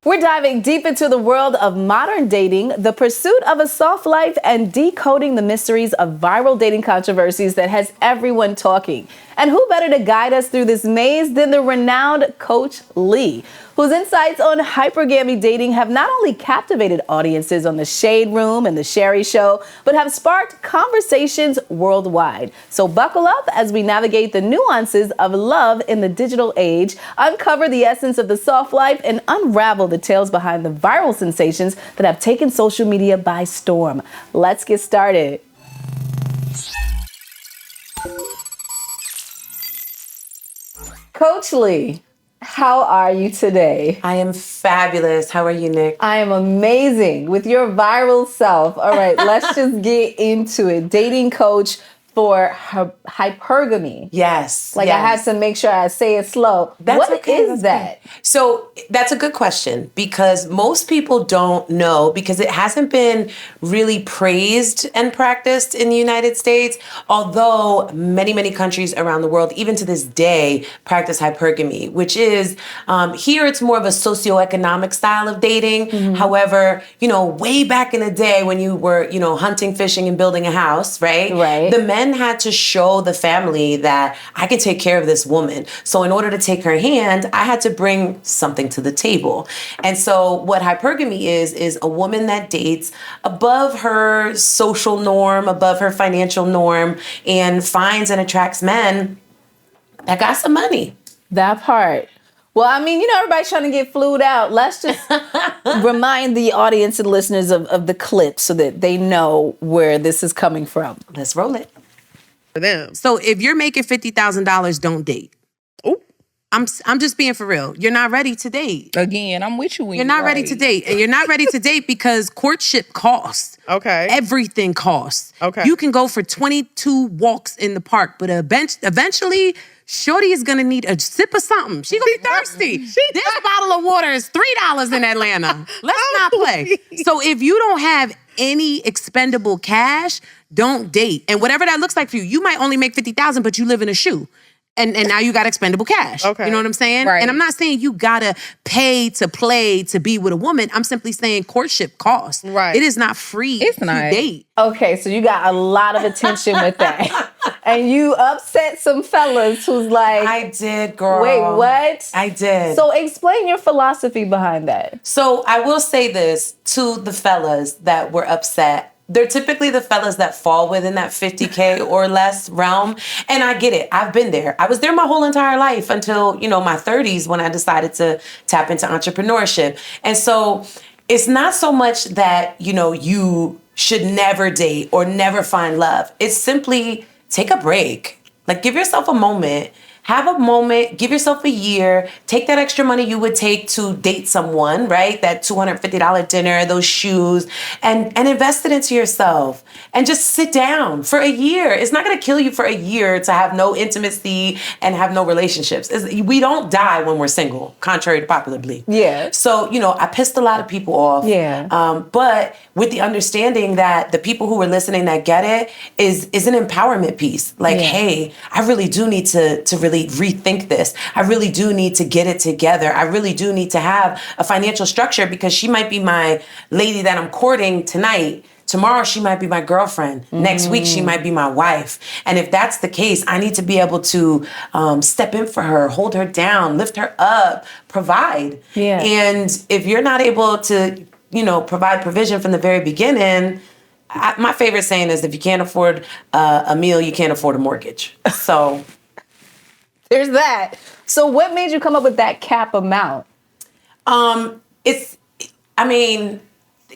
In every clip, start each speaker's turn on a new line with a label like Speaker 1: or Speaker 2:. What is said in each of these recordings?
Speaker 1: We're diving deep into the world of modern dating, the pursuit of a soft life, and decoding the mysteries of viral dating controversies that has everyone talking. And who better to guide us through this maze than the renowned Coach Lee, whose insights on hypergamy dating have not only captivated audiences on The Shade Room and The Sherry Show, but have sparked conversations worldwide. So buckle up as we navigate the nuances of love in the digital age, uncover the essence of the soft life, and unravel the tales behind the viral sensations that have taken social media by storm. Let's get started. Coach Lee, how are you today?
Speaker 2: I am fabulous. How are you, Nick?
Speaker 1: I am amazing with your viral self. All right, let's just get into it. Dating coach for hypergamy.
Speaker 2: Yes.
Speaker 1: I had to make sure I say it slow. What is that?
Speaker 2: Okay. So that's a good question because most people don't know because it hasn't been really praised and practiced in the United States, although many, many countries around the world, even to this day, practice hypergamy, which is, here it's more of a socioeconomic style of dating. Mm-hmm. However, way back in the day when you were, hunting, fishing, and building a house, right? The men had to show the family that I could take care of this woman. So in order to take her hand, I had to bring something to the table. And so what hypergamy is a woman that dates above her social norm, above her financial norm, and finds and attracts men that got some money.
Speaker 1: That part. Well, everybody's trying to get flued out. Let's just remind the audience and listeners of the clip so that they know where this is coming from.
Speaker 2: Let's roll it.
Speaker 3: For them.
Speaker 2: So if you're making $50,000, don't date.
Speaker 3: Oh,
Speaker 2: I'm just being for real. You're not ready to date.
Speaker 3: Again, I'm with you when
Speaker 2: you're not ready to date. And you're not ready to date because courtship costs.
Speaker 3: Okay.
Speaker 2: Everything costs.
Speaker 3: Okay.
Speaker 2: You can go for 22 walks in the park, but eventually, shorty is gonna need a sip of something. She gonna be thirsty. This bottle of water is $3 in Atlanta. Let's not play. So if you don't have any expendable cash, don't date. And whatever that looks like for you, you might only make $50,000, but you live in a shoe. And now you got expendable cash.
Speaker 3: Okay.
Speaker 2: You know what I'm saying?
Speaker 3: Right.
Speaker 2: And I'm not saying you gotta pay to play to be with a woman. I'm simply saying courtship costs.
Speaker 3: Right.
Speaker 2: It is not free to date.
Speaker 1: Okay, so you got a lot of attention with that. And you upset some fellas who's like...
Speaker 2: I did, girl.
Speaker 1: Wait, what?
Speaker 2: I did.
Speaker 1: So explain your philosophy behind that.
Speaker 2: So I will say this to the fellas that were upset. They're typically the fellas that fall within that 50K or less realm. And I get it. I've been there. I was there my whole entire life until, my 30s when I decided to tap into entrepreneurship. And so it's not so much that, you should never date or never find love. It's simply take a break. Give yourself a moment. Have a moment, give yourself a year, take that extra money you would take to date someone, right? That $250 dinner, those shoes, and invest it into yourself. And just sit down for a year. It's not gonna kill you for a year to have no intimacy and have no relationships. We don't die when we're single, contrary to popular belief.
Speaker 1: Yeah.
Speaker 2: So, I pissed a lot of people off.
Speaker 1: Yeah.
Speaker 2: But with the understanding that the people who are listening that get it is an empowerment piece. Hey, I really do need to really rethink this. I really do need to get it together. I really do need to have a financial structure because she might be my lady that I'm courting tonight. Tomorrow, she might be my girlfriend. Mm. Next week, she might be my wife. And if that's the case, I need to be able to step in for her, hold her down, lift her up, provide.
Speaker 1: Yeah.
Speaker 2: And if you're not able to, provide provision from the very beginning, my favorite saying is if you can't afford a meal, you can't afford a mortgage. So...
Speaker 1: There's that. So what made you come up with that cap amount?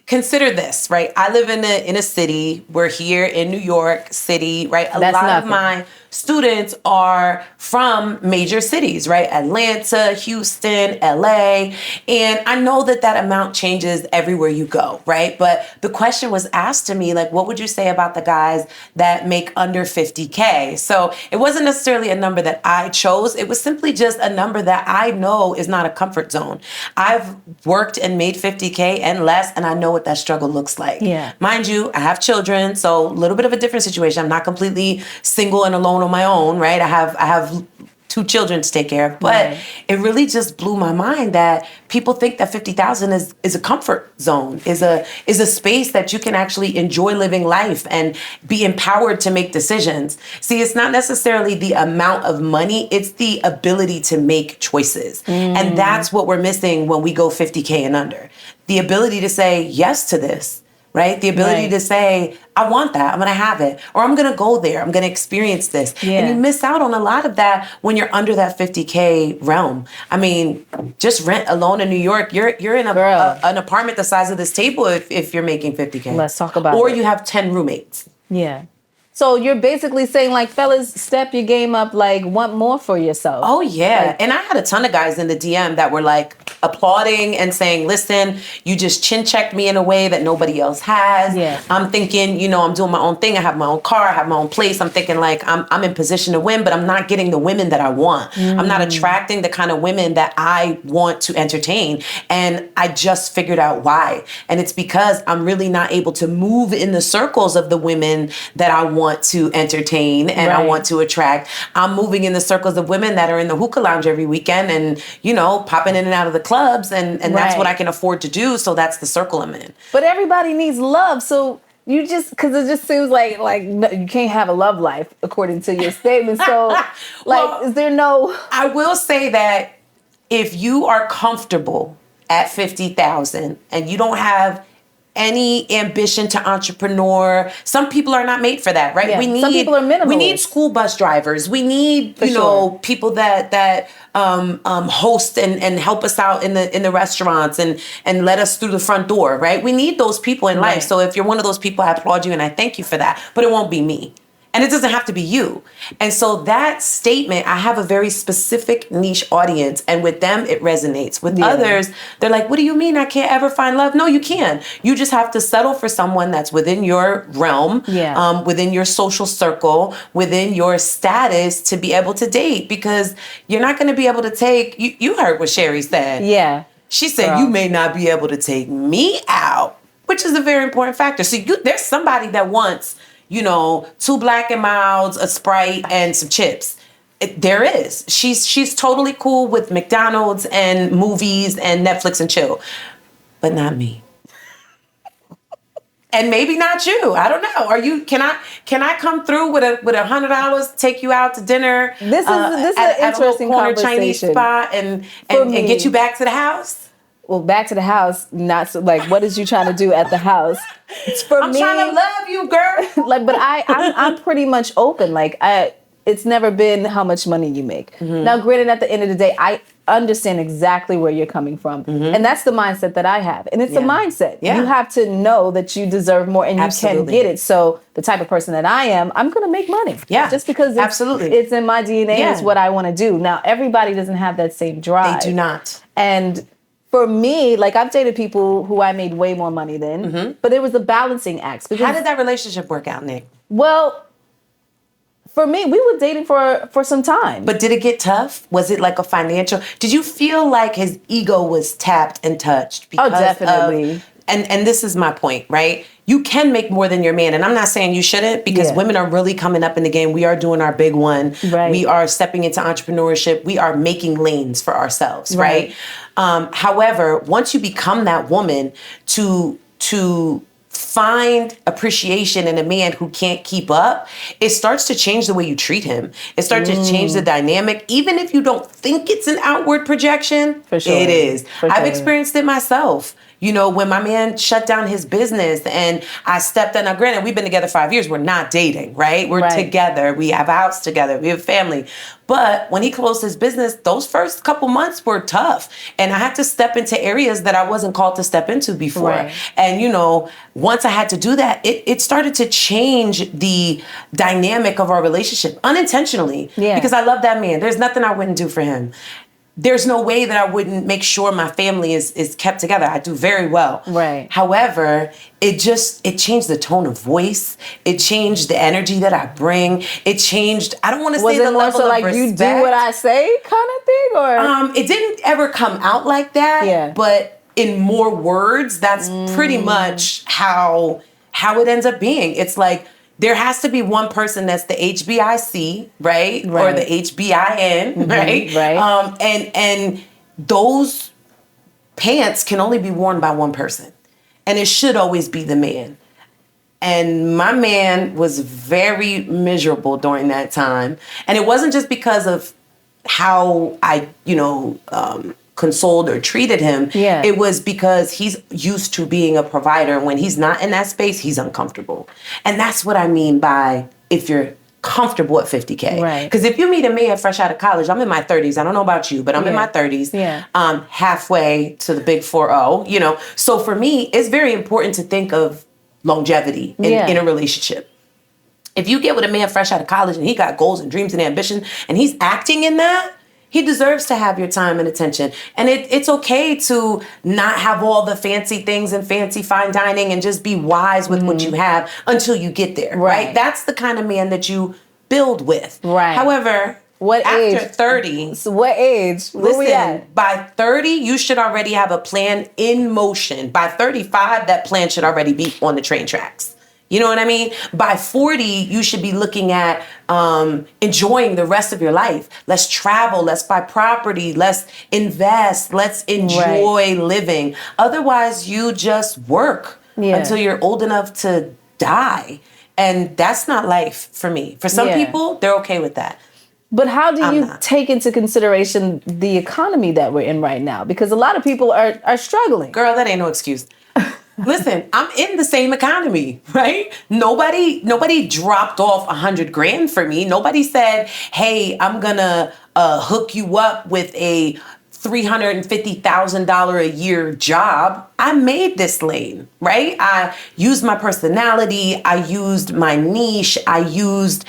Speaker 2: Consider this, right? I live in a city. We're here in New York City, right? A lot of my students are from major cities, right? Atlanta, Houston, LA. And I know that amount changes everywhere you go, right? But the question was asked to me, what would you say about the guys that make under 50K? So it wasn't necessarily a number that I chose. It was simply just a number that I know is not a comfort zone. I've worked and made 50K and less, and I know what that struggle looks like.
Speaker 1: Yeah.
Speaker 2: Mind you, I have children, so a little bit of a different situation. I'm not completely single and alone on my own, right? I have 2 children to take care of. But
Speaker 1: Right.
Speaker 2: it really just blew my mind that people think that 50,000 is a comfort zone, is a space that you can actually enjoy living life and be empowered to make decisions. See, it's not necessarily the amount of money, it's the ability to make choices. And that's what we're missing when we go 50K and under. The ability to say yes to this. Right? The ability
Speaker 1: Right.
Speaker 2: to say, I want that, I'm gonna have it, or I'm gonna go there, I'm gonna experience this.
Speaker 1: Yeah.
Speaker 2: And you miss out on a lot of that when you're under that 50K realm. I mean, just rent alone in New York, you're in an apartment the size of this table if you're making 50K.
Speaker 1: Let's talk about
Speaker 2: or
Speaker 1: it.
Speaker 2: you have 10 roommates.
Speaker 1: Yeah. So you're basically saying, like, fellas, step your game up, like, want more for yourself.
Speaker 2: Oh, yeah.
Speaker 1: Like-
Speaker 2: And I had a ton of guys in the DM that were like applauding and saying, listen, you just chin checked me in a way that nobody else has.
Speaker 1: Yeah.
Speaker 2: I'm thinking, I'm doing my own thing. I have my own car. I have my own place. I'm thinking like I'm in position to win, but I'm not getting the women that I want. I'm not attracting the kind of women that I want to entertain. And I just figured out why. And it's because I'm really not able to move in the circles of the women that I want to entertain and I
Speaker 1: Right.
Speaker 2: want to attract. I'm moving in the circles of women that are in the hookah lounge every weekend and, popping in and out of the clubs. And that's
Speaker 1: Right.
Speaker 2: what I can afford to do. So that's the circle I'm in.
Speaker 1: But everybody needs love, so you just, because it just seems like no, you can't have a love life according to your statement. So, like,
Speaker 2: Well,
Speaker 1: is there no?
Speaker 2: I will say that if you are comfortable at 50,000 and you don't have any ambition to entrepreneur, some people are not made for that, right?
Speaker 1: Yeah. Some people are
Speaker 2: We need
Speaker 1: minimalists.
Speaker 2: school bus drivers. We need,
Speaker 1: For sure.
Speaker 2: people that host and help us out in the restaurants and let us through the front door, right? We need those people in life.
Speaker 1: Right.
Speaker 2: So if you're one of those people, I applaud you and I thank you for that. But it won't be me. And it doesn't have to be you. And so that statement, I have a very specific niche audience. And with them, it resonates. With
Speaker 1: Yeah.
Speaker 2: others, they're like, what do you mean I can't ever find love? No, you can. You just have to settle for someone that's within your realm,
Speaker 1: Yeah.
Speaker 2: within your social circle, within your status to be able to date. Because you're not going to be able to take, you heard what Sherry said.
Speaker 1: Yeah.
Speaker 2: She said,
Speaker 1: Girl.
Speaker 2: you may not be able to take me out, which is a very important factor. So there's somebody that wants, 2 Black and Milds, a Sprite, and some chips. There is. She's totally cool with McDonald's and movies and Netflix and chill, but not me. And maybe not you. I don't know. Are you? Can I come through with $100, take you out to dinner?
Speaker 1: This is an
Speaker 2: at a little
Speaker 1: interesting
Speaker 2: corner Chinese
Speaker 1: conversation.
Speaker 2: spot and
Speaker 1: me.
Speaker 2: get you back to the house?
Speaker 1: Well, back to the house. Not so, like, what is you trying to do at the house? It's for
Speaker 2: I'm
Speaker 1: me.
Speaker 2: trying to love you, girl.
Speaker 1: Like, but I'm pretty much open. Like, it's never been how much money you make. Now, granted, at the end of the day, I understand exactly where you're coming from, and that's the mindset that I have. And it's a mindset.
Speaker 2: Yeah.
Speaker 1: You have to know that you deserve more, and you
Speaker 2: Absolutely.
Speaker 1: can get it. So, the type of person that I am, I'm gonna make money.
Speaker 2: Yeah.
Speaker 1: just because
Speaker 2: Absolutely.
Speaker 1: it's in my DNA.
Speaker 2: Yeah.
Speaker 1: It's what I want to do. Now, everybody doesn't have that same drive.
Speaker 2: They do not.
Speaker 1: And for me, like, I've dated people who I made way more money than, but it was a balancing act. Because,
Speaker 2: How did that relationship work out, Nick?
Speaker 1: well, for me, we were dating for some time.
Speaker 2: But did it get tough? Was it like a financial? Did you feel like his ego was tapped and touched? Because
Speaker 1: definitely.
Speaker 2: And this is my point, right? You can make more than your man. And I'm not saying you shouldn't, because
Speaker 1: Yeah.
Speaker 2: women are really coming up in the game. We are doing our big one.
Speaker 1: Right.
Speaker 2: We are stepping into entrepreneurship. We are making lanes for ourselves,
Speaker 1: Right.
Speaker 2: right? However, once you become that woman to find appreciation in a man who can't keep up, it starts to change the way you treat him. It starts to change the dynamic. Even if you don't think it's an outward projection,
Speaker 1: For sure.
Speaker 2: it is.
Speaker 1: For
Speaker 2: I've
Speaker 1: sure.
Speaker 2: experienced it myself. When my man shut down his business and I stepped in. Now, granted, we've been together 5 years. We're not dating, right? We're
Speaker 1: Right.
Speaker 2: together. We have a house together. We have family. But when he closed his business, those first couple months were tough. And I had to step into areas that I wasn't called to step into before.
Speaker 1: Right.
Speaker 2: And, once I had to do that, it started to change the dynamic of our relationship unintentionally.
Speaker 1: Yeah.
Speaker 2: Because I love that man. There's nothing I wouldn't do for him. There's no way that I wouldn't make sure my family is kept together. I do very well.
Speaker 1: Right.
Speaker 2: However, it changed the tone of voice. It changed the energy that I bring. It changed, I don't want to
Speaker 1: Was
Speaker 2: say the
Speaker 1: it more
Speaker 2: level
Speaker 1: so
Speaker 2: of
Speaker 1: like
Speaker 2: respect.
Speaker 1: you do what I say kind of thing, or
Speaker 2: It didn't ever come out like that.
Speaker 1: Yeah.
Speaker 2: But in more words, that's pretty much how it ends up being. It's like, there has to be one person that's the HBIC, right? Or
Speaker 1: Right.
Speaker 2: the HBIN, right?
Speaker 1: right.
Speaker 2: And those pants can only be worn by one person. And it should always be the man. And my man was very miserable during that time. And it wasn't just because of how I, consoled or treated him.
Speaker 1: Yeah.
Speaker 2: It was because he's used to being a provider. When he's not in that space, he's uncomfortable. And that's what I mean by if you're comfortable at 50K.
Speaker 1: Right.
Speaker 2: Because if you meet a man fresh out of college, I'm in my 30s. I don't know about you, but I'm in my 30s.
Speaker 1: Yeah.
Speaker 2: Halfway to the big 4-0, So for me, it's very important to think of longevity in a relationship. If you get with a man fresh out of college and he got goals and dreams and ambition and he's acting in that, he deserves to have your time and attention. And it's okay to not have all the fancy things and fancy fine dining and just be wise with what you have until you get there, right? That's the kind of man that you build with.
Speaker 1: Right.
Speaker 2: However,
Speaker 1: What
Speaker 2: after
Speaker 1: age?
Speaker 2: 30...
Speaker 1: So what age? Where we
Speaker 2: Listen,
Speaker 1: at?
Speaker 2: by 30, you should already have a plan in motion. By 35, that plan should already be on the train tracks. You know what I mean? By 40, you should be looking at enjoying the rest of your life. Let's travel. Let's buy property. Let's invest. Let's enjoy living. Otherwise, you just work until you're old enough to die. And that's not life for me. For some people, they're okay with that.
Speaker 1: But how do you take into consideration the economy that we're in right now? Because a lot of people are struggling.
Speaker 2: Girl, that ain't no excuse. Listen, I'm in the same economy, right? Nobody dropped off $100,000 for me. Nobody said, hey, I'm gonna hook you up with a $350,000 a year job. I made this lane, right? I used my personality. I used my niche. I used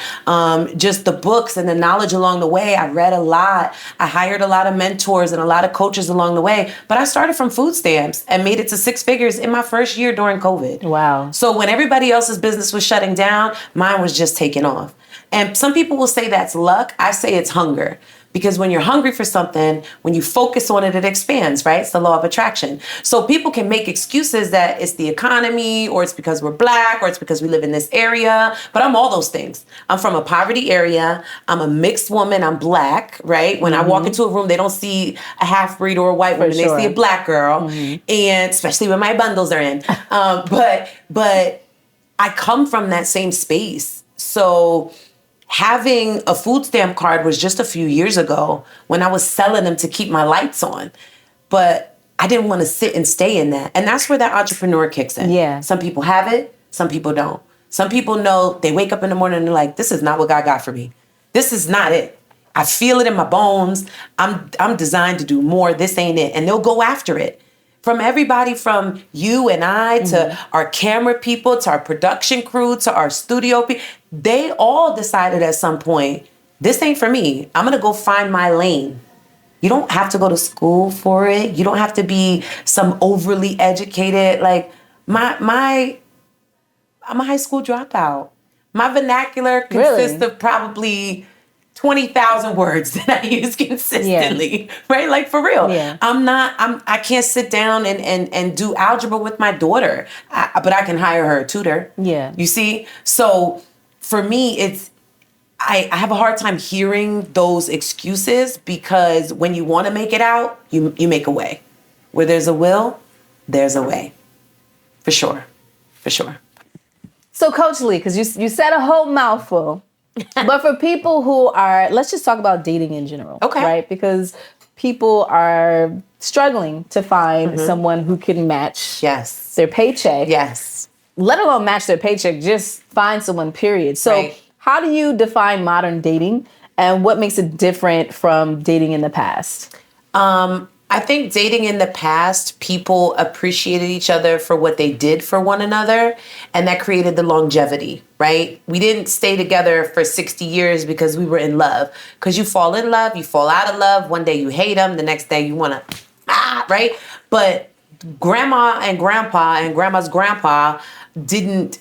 Speaker 2: just the books and the knowledge along the way. I read a lot. I hired a lot of mentors and a lot of coaches along the way. But I started from food stamps and made it to 6 figures in my first year during COVID.
Speaker 1: Wow.
Speaker 2: So when everybody else's business was shutting down, mine was just taking off. And some people will say that's luck. I say it's hunger. Because when you're hungry for something, when you focus on it, it expands, right? It's the law of attraction. So people can make excuses that it's the economy, or it's because we're Black, or it's because we live in this area. But I'm all those things. I'm from a poverty area. I'm a mixed woman. I'm Black, right? When I walk into a room, they don't see a half-breed or a white woman. They see a Black girl. And especially when my bundles are in. But I come from that same space. So having a food stamp card was just a few years ago when I was selling them to keep my lights on. But I didn't want to sit and stay in that. And that's where that entrepreneur kicks in.
Speaker 1: Yeah.
Speaker 2: Some people have it. Some people don't. Some people know they wake up in the morning and they're like, this is not what God got for me. This is not it. I feel it in my bones. I'm designed to do more. This ain't it. And they'll go after it. From everybody from you and I to our camera people, to our production crew, to our studio people, they all decided at some point, this ain't for me. I'm going to go find my lane. You don't have to go to school for it. You don't have to be some overly educated. Like I'm a high school dropout. My vernacular consists of probably 20,000 words that I use consistently, right? Like for real.
Speaker 1: Yeah.
Speaker 2: I can't sit down and do algebra with my daughter, but I can hire her a tutor.
Speaker 1: Yeah.
Speaker 2: You see? So for me, I have a hard time hearing those excuses, because when you want to make it out, you make a way. Where there's a will, there's a way. For sure. For sure.
Speaker 1: So Coach Lee, because you said a whole mouthful. But for people who are, let's just talk about dating in general.
Speaker 2: Okay.
Speaker 1: Right? Because people are struggling to find someone who can match their paycheck.
Speaker 2: Yes.
Speaker 1: Let alone match their paycheck, just find someone, period. So how do you define modern dating, and what makes it different from dating in the past?
Speaker 2: I think dating in the past, people appreciated each other for what they did for one another, and that created the longevity, right? We didn't stay together for 60 years because we were in love. Because you fall in love, you fall out of love. One day you hate them, the next day you want to, right? But grandma and grandpa and grandma's grandpa didn't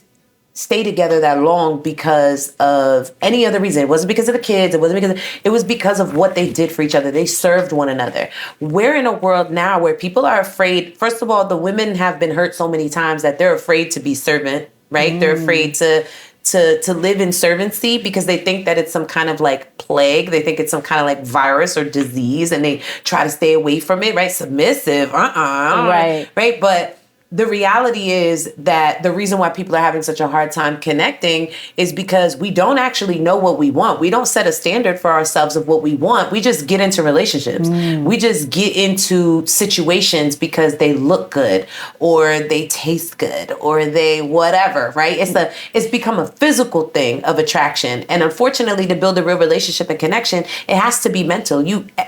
Speaker 2: stay together that long because of any other reason. It wasn't because of the kids. It was because of what they did for each other. They served one another. We're in a world now where people are afraid. First of all, the women have been hurt so many times that they're afraid to be servant, right? They're afraid to to live in servancy because they think that it's some kind of like plague. They think it's some kind of like virus or disease, and they try to stay away from it, right? Submissive,
Speaker 1: Right.
Speaker 2: right? But the reality is that the reason why people are having such a hard time connecting is because we don't actually know what we want. We don't set a standard for ourselves of what we want. We just get into relationships. We just get into situations because they look good or they taste good or they whatever, right? It's become a physical thing of attraction. And unfortunately, to build a real relationship and connection, it has to be mental.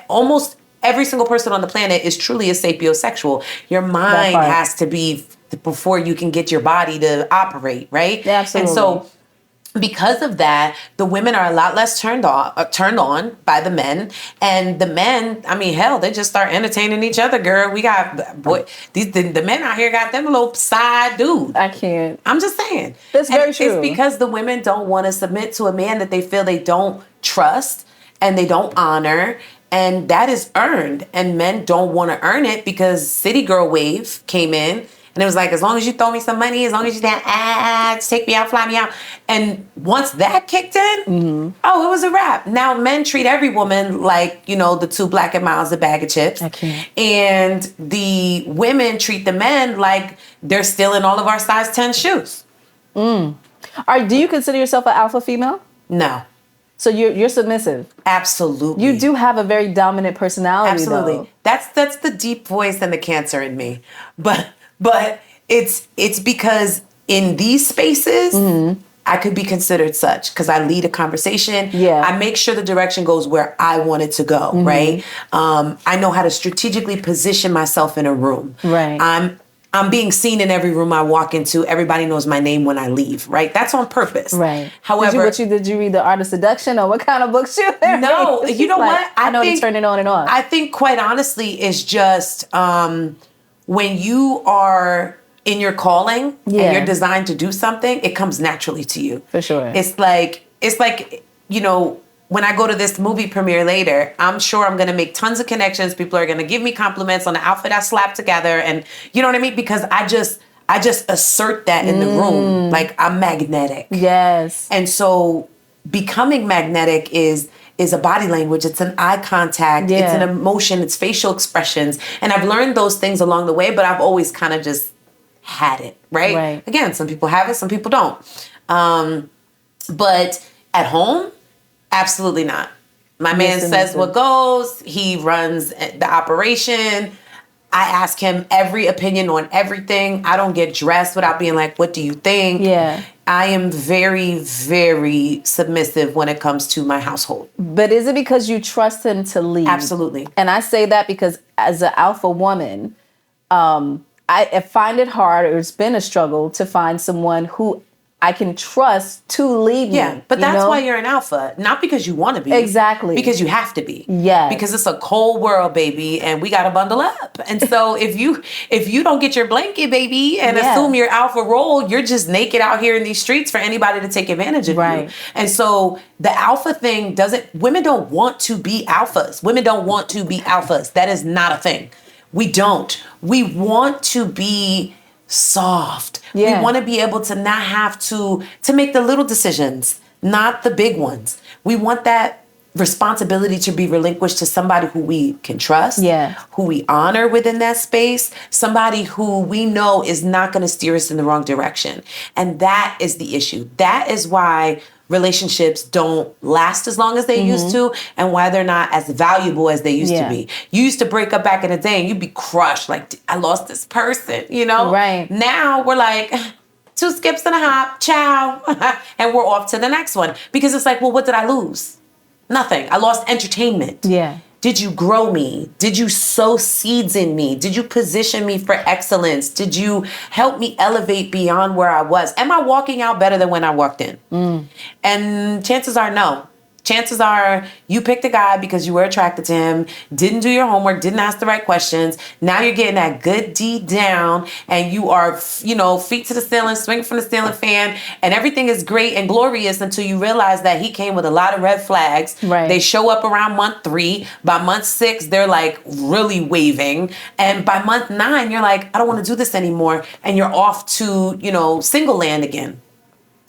Speaker 2: Almost every single person on the planet is truly a sapiosexual. Your mind has to be before you can get your body to operate, right?
Speaker 1: Yeah, absolutely.
Speaker 2: And so because of that, the women are a lot less turned on by the men. And the men, I mean, hell, they just start entertaining each other, girl. We got, the men out here got them little side dudes.
Speaker 1: I can't.
Speaker 2: I'm just saying.
Speaker 1: That's very true.
Speaker 2: It's because the women don't want to submit to a man that they feel they don't trust and they don't honor. And that is earned. And men don't want to earn it because City Girl wave came in. And it was like, as long as you throw me some money, as long as you just take me out, fly me out. And once that kicked in, oh, it was a wrap. Now men treat every woman like, the 2 black and miles a bag of chips.
Speaker 1: I can't.
Speaker 2: And the women treat the men like they're stealing all of our size 10 shoes.
Speaker 1: Do you consider yourself an alpha female?
Speaker 2: No.
Speaker 1: So you're submissive.
Speaker 2: Absolutely.
Speaker 1: You do have a very dominant personality.
Speaker 2: Absolutely.
Speaker 1: Though.
Speaker 2: That's the deep voice and the Cancer in me. But it's because in these spaces, I could be considered such because I lead a conversation.
Speaker 1: Yeah.
Speaker 2: I make sure the direction goes where I want it to go, right? I know how to strategically position myself in a room.
Speaker 1: Right.
Speaker 2: I'm being seen in every room I walk into. Everybody knows my name when I leave, right? That's on purpose.
Speaker 1: Right.
Speaker 2: However,
Speaker 1: did you read The Art of Seduction or what kind of books you read?
Speaker 2: No, you know what?
Speaker 1: I know to turn it on and off.
Speaker 2: I think quite honestly, it's just when you are in your calling and you're designed to do something, it comes naturally to you.
Speaker 1: For sure.
Speaker 2: It's like, when I go to this movie premiere later, I'm sure I'm going to make tons of connections. People are going to give me compliments on the outfit I slapped together. And you know what I mean? Because I just assert that in the room. Like I'm magnetic.
Speaker 1: Yes.
Speaker 2: And so becoming magnetic is a body language. It's an eye contact.
Speaker 1: Yeah.
Speaker 2: It's an emotion. It's facial expressions. And I've learned those things along the way, but I've always kind of just had it, right? Again, some people have it, some people don't. But at home, absolutely not. My man says what goes. He runs the operation. I ask him every opinion on everything. I don't get dressed without being like, what do you think?
Speaker 1: Yeah.
Speaker 2: I am very, very submissive when it comes to my household.
Speaker 1: But is it because you trust him to lead?
Speaker 2: Absolutely.
Speaker 1: And I say that because as an alpha woman, I find it hard, or it's been a struggle to find someone who I can trust to lead me.
Speaker 2: Yeah, but that's why you're an alpha. Not because you want to be.
Speaker 1: Exactly.
Speaker 2: Because you have to be.
Speaker 1: Yes.
Speaker 2: Because it's a cold world, baby, and we got to bundle up. And so if you don't get your blanket, baby, and assume your alpha role, you're just naked out here in these streets for anybody to take advantage of you. And so the alpha thing women don't want to be alphas. Women don't want to be alphas. That is not a thing. We don't. We want to be soft.
Speaker 1: Yeah.
Speaker 2: We want to be able to not have to make the little decisions, not the big ones. We want that responsibility to be relinquished to somebody who we can trust, who we honor within that space, somebody who we know is not going to steer us in the wrong direction. And that is the issue. That is why relationships don't last as long as they used to, and why they're not as valuable as they used to be. You used to break up back in the day and you'd be crushed, like, I lost this person,
Speaker 1: Right.
Speaker 2: Now we're like, 2 skips and a hop, ciao, and we're off to the next one. Because it's like, well, what did I lose? Nothing. I lost entertainment.
Speaker 1: Yeah.
Speaker 2: Did you grow me? Did you sow seeds in me? Did you position me for excellence? Did you help me elevate beyond where I was? Am I walking out better than when I walked in? And chances are no. Chances are you picked a guy because you were attracted to him, didn't do your homework, didn't ask the right questions. Now you're getting that good D down and you are, feet to the ceiling, swinging from the ceiling fan, and everything is great and glorious until you realize that he came with a lot of red flags.
Speaker 1: Right.
Speaker 2: They show up around month 3. By month 6, they're like really waving. And by month 9, you're like, I don't want to do this anymore. And you're off to, single land again.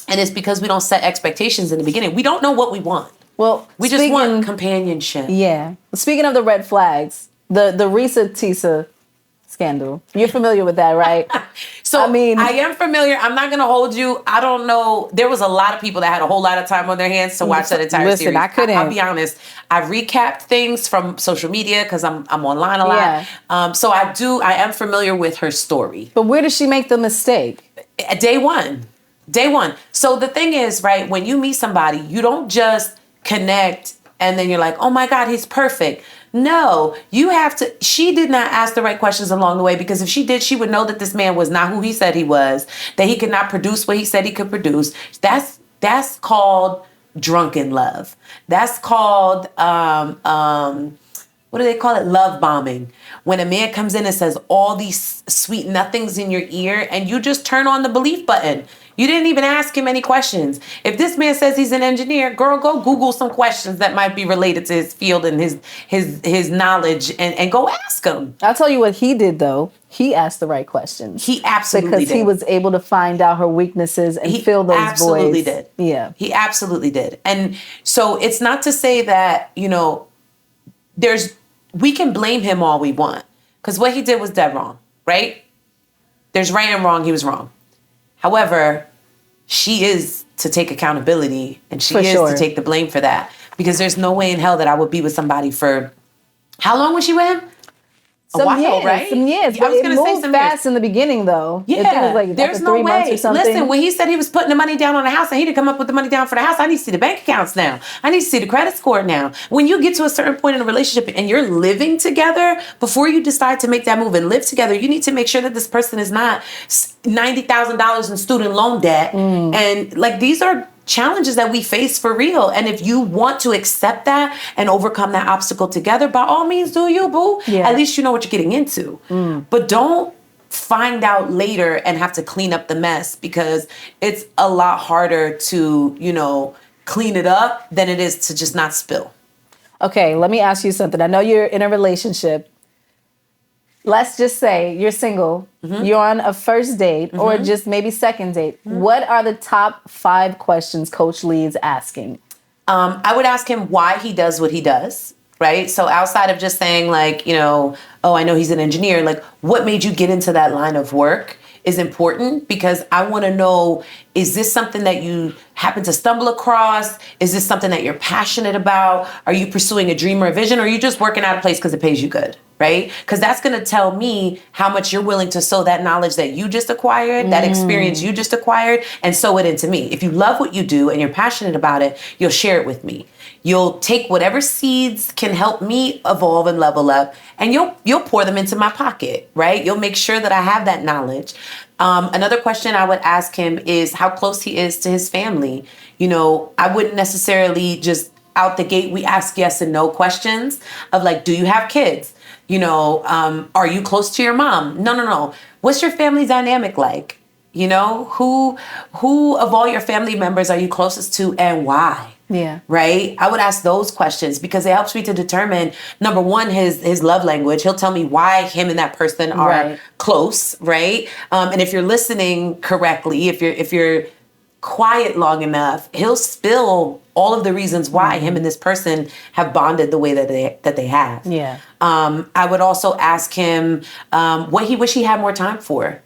Speaker 2: And it's because we don't set expectations in the beginning. We don't know what we want.
Speaker 1: Well,
Speaker 2: We just want companionship.
Speaker 1: Yeah. Speaking of the red flags, the Risa Tisa scandal. You're familiar with that, right?
Speaker 2: So I am familiar. I'm not going to hold you. I don't know. There was a lot of people that had a whole lot of time on their hands to watch that entire series.
Speaker 1: I couldn't.
Speaker 2: I'll be honest. I recapped things from social media because I'm online a lot.
Speaker 1: Yeah.
Speaker 2: So I am familiar with her story.
Speaker 1: But where did she make the mistake?
Speaker 2: Day one. So the thing is, right, when you meet somebody, you don't just connect and then you're like, oh my God, he's perfect. No, you have to. She did not ask the right questions along the way, because if she did, she would know that this man was not who he said he was, that he could not produce what he said he could produce. That's called drunken love. That's called what do they call it? Love bombing. When a man comes in and says all these sweet nothings in your ear and you just turn on the belief button. You didn't even ask him any questions. If this man says he's an engineer, girl, go Google some questions that might be related to his field and his knowledge and go ask him.
Speaker 1: I'll tell you what he did, though. He asked the right questions.
Speaker 2: He absolutely did.
Speaker 1: Because he was able to find out her weaknesses and fill those voids. He absolutely
Speaker 2: did.
Speaker 1: Yeah.
Speaker 2: He absolutely did. And so it's not to say that, we can blame him all we want, because what he did was dead wrong, right? There's right and wrong. He was wrong. However, she is to take accountability, and she is to take the blame for that, because there's no way in hell that I would be with somebody for, how long was she with him?
Speaker 1: Some years.
Speaker 2: I was going to say some
Speaker 1: fast in the beginning, though.
Speaker 2: Yeah,
Speaker 1: I think it was like
Speaker 2: there's no
Speaker 1: 3 months
Speaker 2: way.
Speaker 1: or something.
Speaker 2: Listen, when he said he was putting the money down on the house and he didn't come up with the money down for the house, I need to see the bank accounts now. I need to see the credit score now. When you get to a certain point in a relationship and you're living together, before you decide to make that move and live together, you need to make sure that this person is not $90,000 in student loan debt. And these are challenges that we face for real. And if you want to accept that and overcome that obstacle together, by all means, do you, boo.
Speaker 1: Yeah.
Speaker 2: At least you know what you're getting into. But don't find out later and have to clean up the mess, because it's a lot harder to, clean it up than it is to just not spill.
Speaker 1: Okay, let me ask you something. I know you're in a relationship. Let's just say you're single, you're on a first date or just maybe second date. What are the top 5 questions Coach Lee's asking?
Speaker 2: I would ask him why he does what he does, right? So outside of just saying oh, I know he's an engineer, what made you get into that line of work is important, because I want to know, is this something that you happen to stumble across? Is this something that you're passionate about? Are you pursuing a dream or a vision? Or are you just working out a place because it pays you good, right? Because that's going to tell me how much you're willing to sow that knowledge that you just acquired, that experience you just acquired, and sow it into me. If you love what you do and you're passionate about it, you'll share it with me. You'll take whatever seeds can help me evolve and level up, and you'll pour them into my pocket, right? You'll make sure that I have that knowledge. Another question I would ask him is how close he is to his family. I wouldn't necessarily just out the gate, we ask yes and no questions of do you have kids? Are you close to your mom? No. What's your family dynamic like? Who of all your family members are you closest to, and why?
Speaker 1: Yeah.
Speaker 2: Right? I would ask those questions, because it helps me to determine, number one, his love language. He'll tell me why him and that person are close, right? And if you're listening correctly, if you're quiet long enough, he'll spill all of the reasons why him and this person have bonded the way that they have.
Speaker 1: Yeah.
Speaker 2: I would also ask him what he wish he had more time for,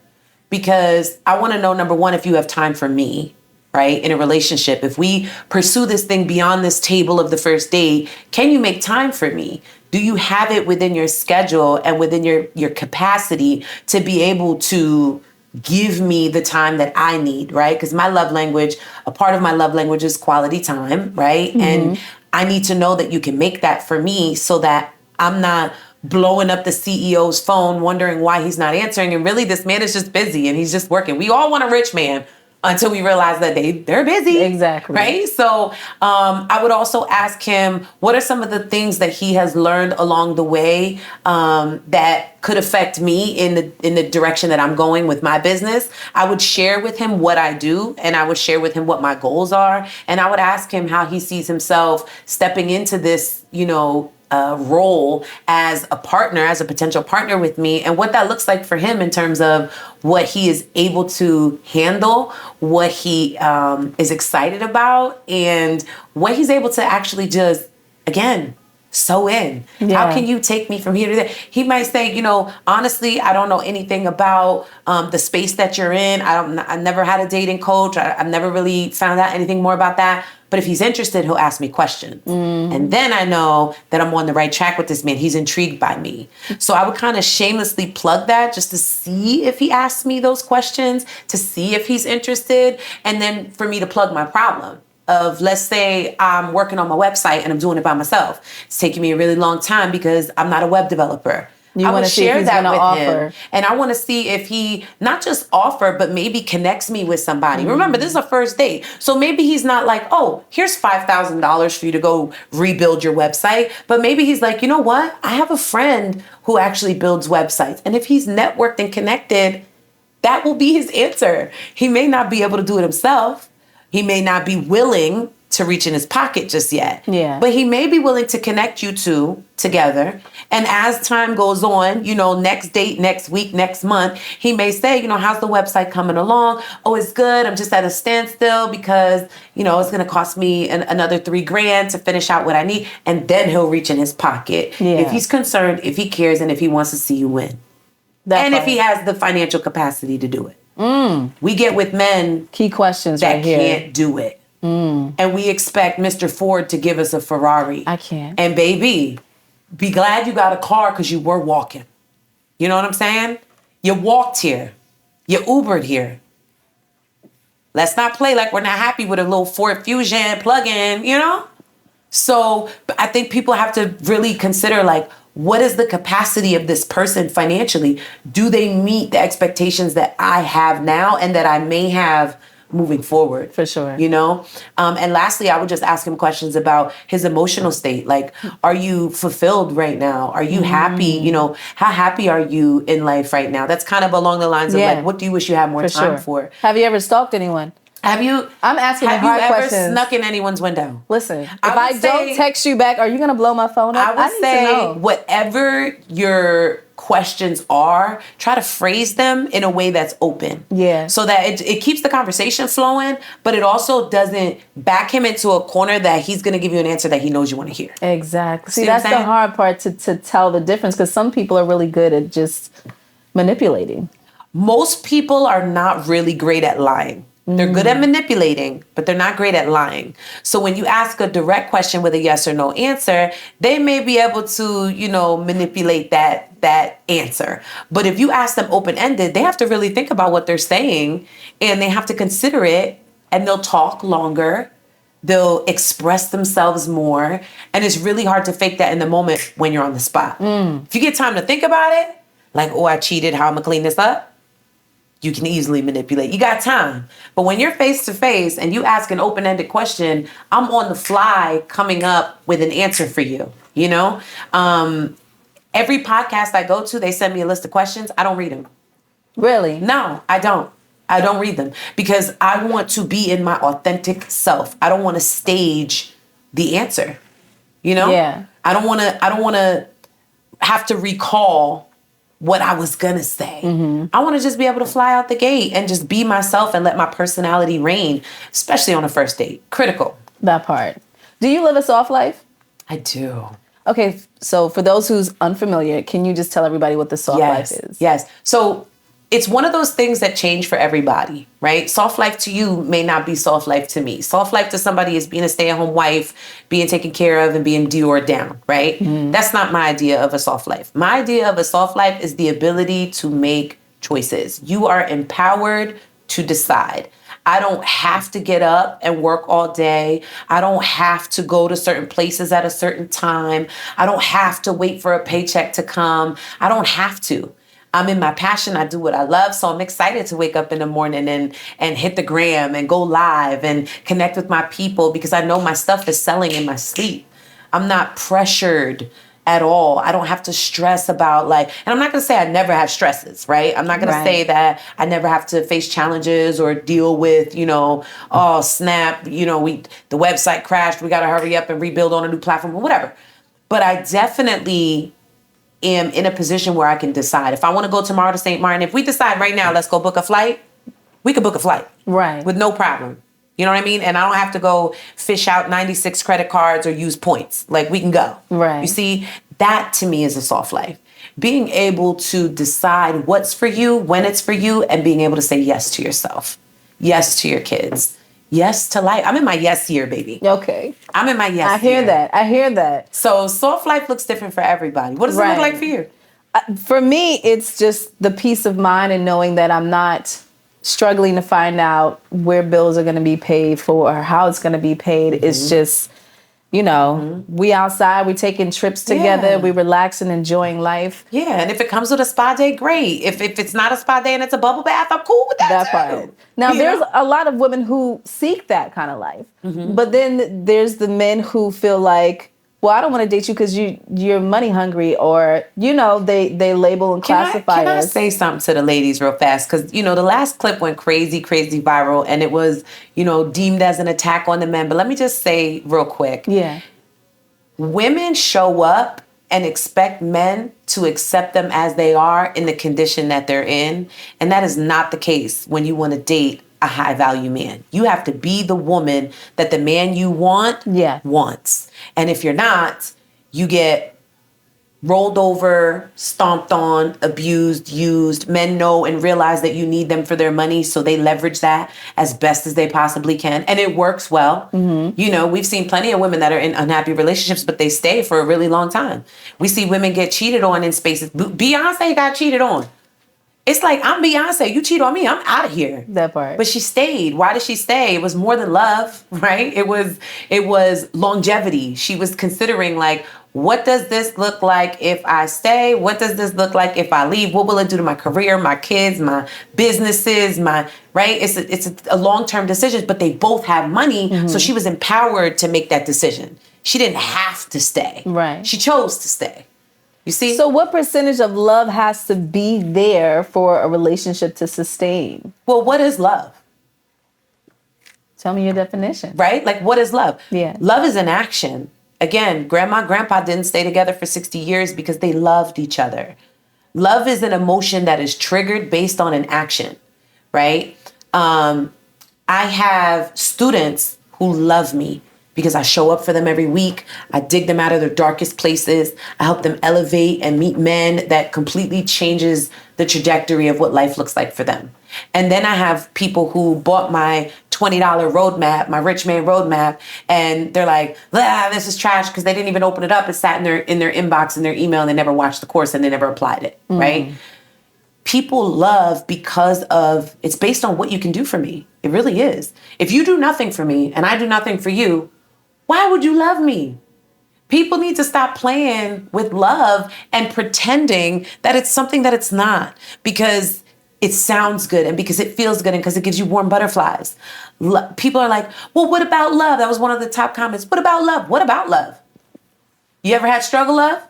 Speaker 2: because I want to know, number one, if you have time for me. Right? In a relationship, if we pursue this thing beyond this table of the first date, can you make time for me? Do you have it within your schedule and within your capacity to be able to give me the time that I need, right? Because my love language, a part of my love language is quality time, right? And I need to know that you can make that for me, so that I'm not blowing up the CEO's phone wondering why he's not answering. And really, this man is just busy and he's just working. We all want a rich man, until we realize that they're busy.
Speaker 1: Exactly.
Speaker 2: Right? So I would also ask him, what are some of the things that he has learned along the way that could affect me in the direction that I'm going with my business? I would share with him what I do, and I would share with him what my goals are. And I would ask him how he sees himself stepping into this, role as a partner, as a potential partner with me, and what that looks like for him in terms of what he is able to handle, what he is excited about, and what he's able to actually just, again, sew in.
Speaker 1: Yeah.
Speaker 2: How can you take me from here to there? He might say, honestly, I don't know anything about the space that you're in. I never had a dating coach. I've never really found out anything more about that. But if he's interested, he'll ask me questions. And then I know that I'm on the right track with this man. He's intrigued by me. So I would kind of shamelessly plug that just to see if he asks me those questions, to see if he's interested, and then for me to plug my problem. Of, let's say I'm working on my website and I'm doing it by myself. It's taking me a really long time because I'm not a web developer.
Speaker 1: You want to share that with him.
Speaker 2: And I want to see if he not just offer, but maybe connects me with somebody. Remember, this is a first date. So maybe he's not like, oh, here's $5,000 for you to go rebuild your website. But maybe he's like, you know what? I have a friend who actually builds websites. And if he's networked and connected, that will be his answer. He may not be able to do it himself. He may not be willing to reach in his pocket just yet.
Speaker 1: Yeah.
Speaker 2: But he may be willing to connect you two together. And as time goes on, next date, next week, next month, he may say, how's the website coming along? Oh, it's good. I'm just at a standstill because, it's going to cost me another $3,000 to finish out what I need. And then he'll reach in his pocket.
Speaker 1: Yeah.
Speaker 2: If he's concerned, if he cares, and if he wants to see you win. If he has the financial capacity to do it. We get with men
Speaker 1: key questions
Speaker 2: that
Speaker 1: right here.
Speaker 2: can't do it. And we expect Mr. Ford to give us a Ferrari.
Speaker 1: I can't.
Speaker 2: And baby, be glad you got a car because you were walking. You know what I'm saying? You walked here. You Ubered here. Let's not play like we're not happy with a little Ford Fusion plug-in, So I think people have to really consider, like, what is the capacity of this person financially? Do they meet the expectations that I have now and that I may have moving forward?
Speaker 1: For sure.
Speaker 2: And lastly, I would just ask him questions about his emotional state. Like, are you fulfilled right now? Are you happy? How happy are you in life right now? That's kind of along the lines of like, what do you wish you had more time for?
Speaker 1: Have you ever stalked anyone?
Speaker 2: I'm asking
Speaker 1: the hard
Speaker 2: ever
Speaker 1: questions.
Speaker 2: snuck in anyone's window?
Speaker 1: Listen, if I don't text you back, are you going to blow my phone up?
Speaker 2: I would say whatever your questions are, try to phrase them in a way that's open.
Speaker 1: Yeah.
Speaker 2: So that it keeps the conversation flowing, but it also doesn't back him into a corner that he's going to give you an answer that he knows you want to hear.
Speaker 1: Exactly. See, that's the hard part to tell the difference, because some people are really good at just manipulating.
Speaker 2: Most people are not really great at lying. They're good at manipulating, but they're not great at lying. So when you ask a direct question with a yes or no answer, they may be able to, manipulate that answer. But if you ask them open-ended, they have to really think about what they're saying, and they have to consider it, and they'll talk longer. They'll express themselves more. And it's really hard to fake that in the moment when you're on the spot. If you get time to think about it, like, oh, I cheated, how am I gonna clean this up? You can easily manipulate. You got time. But when you're face to face and you ask an open-ended question, I'm on the fly coming up with an answer for you. Every podcast I go to, they send me a list of questions. I don't read them.
Speaker 1: Really?
Speaker 2: No, I don't. I don't read them because I want to be in my authentic self. I don't want to stage the answer.
Speaker 1: Yeah.
Speaker 2: I don't want to have to recall what I was gonna say. I want to just be able to fly out the gate and just be myself and let my personality reign, especially on a first date. Critical.
Speaker 1: That part. Do you live a soft life?
Speaker 2: I do.
Speaker 1: Okay, so for those who's unfamiliar, can you just tell everybody what the soft life is?
Speaker 2: Yes. So it's one of those things that change for everybody, right? Soft life to you may not be soft life to me. Soft life to somebody is being a stay-at-home wife, being taken care of, and being Diored down, right? That's not my idea of a soft life. My idea of a soft life is the ability to make choices. You are empowered to decide. I don't have to get up and work all day. I don't have to go to certain places at a certain time. I don't have to wait for a paycheck to come. I don't have to. I'm in my passion. I do what I love. So I'm excited to wake up in the morning and hit the gram and go live and connect with my people because I know my stuff is selling in my sleep. I'm not pressured at all. I don't have to stress about and I'm not going to say I never have stresses, right? I'm not going to say that I never have to face challenges or deal with, oh, snap, the website crashed. We got to hurry up and rebuild on a new platform or whatever. But I definitely am in a position where I can decide. If I want to go tomorrow to St. Martin, if we decide right now, let's go book a flight, we could book a flight.
Speaker 1: Right.
Speaker 2: With no problem. You know what I mean? And I don't have to go fish out 96 credit cards or use points. Like, we can go.
Speaker 1: Right.
Speaker 2: You see, that to me is a soft life. Being able to decide what's for you, when it's for you, and being able to say yes to yourself. Yes to your kids. Yes to life. I'm in my yes year, baby.
Speaker 1: Okay.
Speaker 2: I'm in my yes
Speaker 1: I hear
Speaker 2: year.
Speaker 1: that. I hear that.
Speaker 2: So soft life looks different for everybody. What does it
Speaker 1: Right.
Speaker 2: look like for you?
Speaker 1: For me, it's just the peace of mind and knowing that I'm not struggling to find out where bills are going to be paid for or how it's going to be paid.
Speaker 2: Mm-hmm.
Speaker 1: It's just, you know, we outside, we taking trips together,
Speaker 2: Yeah.
Speaker 1: we relaxing, enjoying life.
Speaker 2: Yeah, and if it comes with a spa day, great. If it's not a spa day and it's a bubble bath, I'm cool with that
Speaker 1: That
Speaker 2: too.
Speaker 1: part. Now,
Speaker 2: You
Speaker 1: there's
Speaker 2: know?
Speaker 1: a lot of women who seek that kind of life.
Speaker 2: Mm-hmm.
Speaker 1: But then there's the men who feel like, well, I don't want to date you because you're money hungry, or, you know, they label and classify
Speaker 2: Can I
Speaker 1: us.
Speaker 2: say something to the ladies real fast? Because, you know, the last clip went crazy viral, and it was, you know, deemed as an attack on the men. But let me just say real quick.
Speaker 1: Yeah.
Speaker 2: Women show up and expect men to accept them as they are in the condition that they're in. And that is not the case when you want to date a high value man. You have to be the woman that the man you want wants. And if you're not, you get rolled over, stomped on, abused, used. Men know and realize that you need them for their money, so they leverage that as best as they possibly can. And it works well. Mm-hmm. You know, we've seen plenty of women that are in unhappy relationships, but they stay for a really long time. We see women get cheated on in spaces. Beyonce got cheated on. It's like, I'm Beyonce. You cheat on me, I'm out of here.
Speaker 1: That part.
Speaker 2: But she stayed. Why did she stay? It was more than love, right? It was longevity. She was considering, like, what does this look like if I stay? What does this look like if I leave? What will it do to my career, my kids, my businesses, right? It's a long-term decision, but they both have money. Mm-hmm. So she was empowered to make that decision. She didn't have to stay.
Speaker 1: Right.
Speaker 2: She chose to stay. You see?
Speaker 1: So what percentage of love has to be there for a relationship to sustain?
Speaker 2: Well, what is love?
Speaker 1: Tell me your definition.
Speaker 2: Right? Like, what is love?
Speaker 1: Yeah.
Speaker 2: Love is an action. Again, grandma, grandpa didn't stay together for 60 years because they loved each other. Love is an emotion that is triggered based on an action, right? I have students who love me because I show up for them every week. I dig them out of their darkest places. I help them elevate and meet men that completely changes the trajectory of what life looks like for them. And then I have people who bought my $20 roadmap, my rich man roadmap, and they're like, this is trash, because they didn't even open it up. It sat in their inbox, in their email, and they never watched the course and they never applied it, right? People love because of, it's based on what you can do for me. It really is. If you do nothing for me and I do nothing for you, why would you love me? People need to stop playing with love and pretending that it's something that it's not, because it sounds good and because it feels good and because it gives you warm butterflies. People are like, well, what about love? That was one of the top comments. What about love? What about love? You ever had struggle love?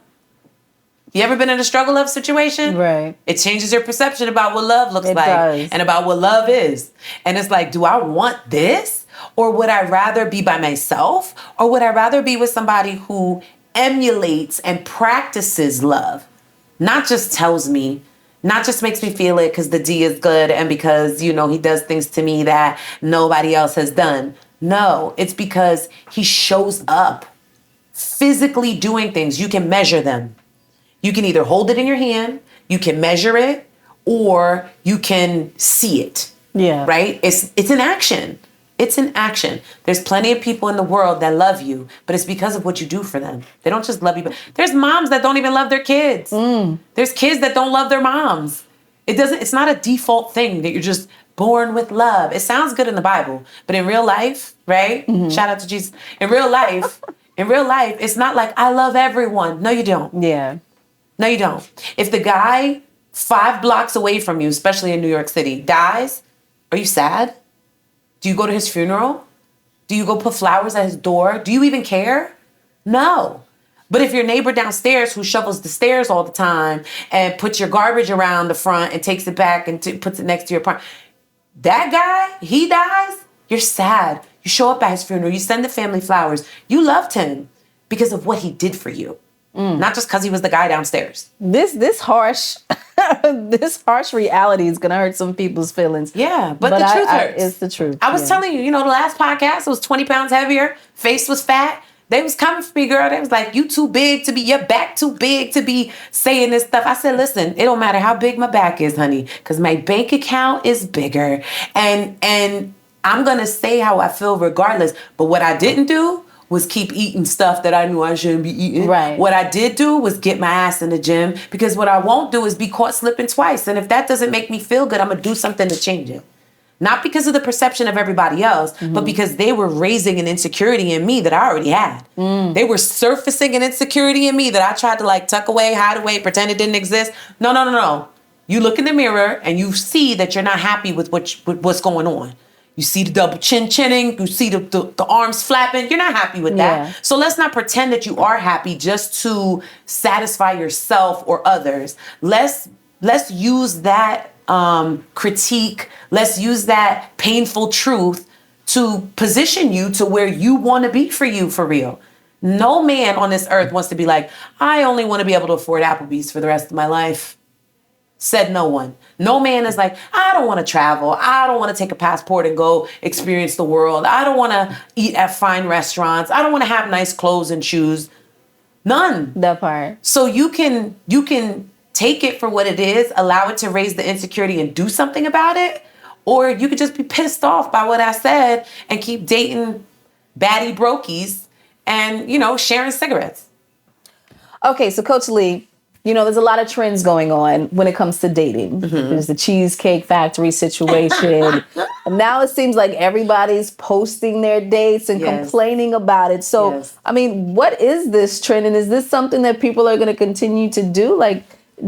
Speaker 2: You ever been in a struggle love situation?
Speaker 1: Right.
Speaker 2: It changes your perception about what love looks
Speaker 1: It
Speaker 2: like
Speaker 1: does.
Speaker 2: and about what love is. And it's like, do I want this? Or would I rather be by myself? Or would I rather be with somebody who emulates and practices love? Not just tells me, not just makes me feel it because the D is good and because, you know, he does things to me that nobody else has done. No, it's because he shows up physically doing things. You can measure them. You can either hold it in your hand, you can measure it, or you can see it.
Speaker 1: Yeah.
Speaker 2: Right? It's an action. It's an action. There's plenty of people in the world that love you, but it's because of what you do for them. They don't just love you. But there's moms that don't even love their kids. There's kids that don't love their moms. It's not a default thing that you're just born with love. It sounds good in the Bible, but in real life, right? Shout out to Jesus. In real life, it's not like I love everyone. No, you don't.
Speaker 1: Yeah.
Speaker 2: No, you don't. If the guy 5 blocks away from you, especially in New York City, dies, are you sad? Do you go to his funeral? Do you go put flowers at his door? Do you even care? No. But if your neighbor downstairs who shovels the stairs all the time and puts your garbage around the front and takes it back and puts it next to your apartment, that guy, he dies, you're sad. You show up at his funeral. You send the family flowers. You loved him because of what he did for you. Not just because he was the guy downstairs.
Speaker 1: This harsh this harsh reality is gonna hurt some people's feelings.
Speaker 2: Yeah, but the truth hurts.
Speaker 1: It's the truth.
Speaker 2: I was telling you, the last podcast, it was 20 pounds heavier, face was fat. They was coming for me, girl. They was like, you too big to be, your back too big to be saying this stuff. I said, listen, it don't matter how big my back is, honey, because my bank account is bigger. And I'm going to say how I feel regardless. But what I didn't do was keep eating stuff that I knew I shouldn't be eating.
Speaker 1: Right.
Speaker 2: What I did do was get my ass in the gym, because what I won't do is be caught slipping twice. And if that doesn't make me feel good, I'm going to do something to change it. Not because of the perception of everybody else, but because they were raising an insecurity in me that I already had. They were surfacing an insecurity in me that I tried to tuck away, hide away, pretend it didn't exist. No. You look in the mirror and you see that you're not happy with what's going on. You see the double chinning, you see the arms flapping. You're not happy with that.
Speaker 1: Yeah.
Speaker 2: So let's not pretend that you are happy just to satisfy yourself or others. Let's use that critique. Let's use that painful truth to position you to where you want to be for you, for real. No man on this earth wants to be like, I only want to be able to afford Applebee's for the rest of my life. Said no one. No man is like, I don't want to travel. I don't want to take a passport and go experience the world. I don't want to eat at fine restaurants. I don't want to have nice clothes and shoes. None.
Speaker 1: That part.
Speaker 2: So you can take it for what it is, allow it to raise the insecurity and do something about it. Or you could just be pissed off by what I said and keep dating baddie brokies and, sharing cigarettes.
Speaker 1: Okay, so Coach Lee, there's a lot of trends going on when it comes to dating. There's the Cheesecake Factory situation. And now it seems like everybody's posting their dates and complaining about it. So, what is this trend? And is this something that people are going to continue to do?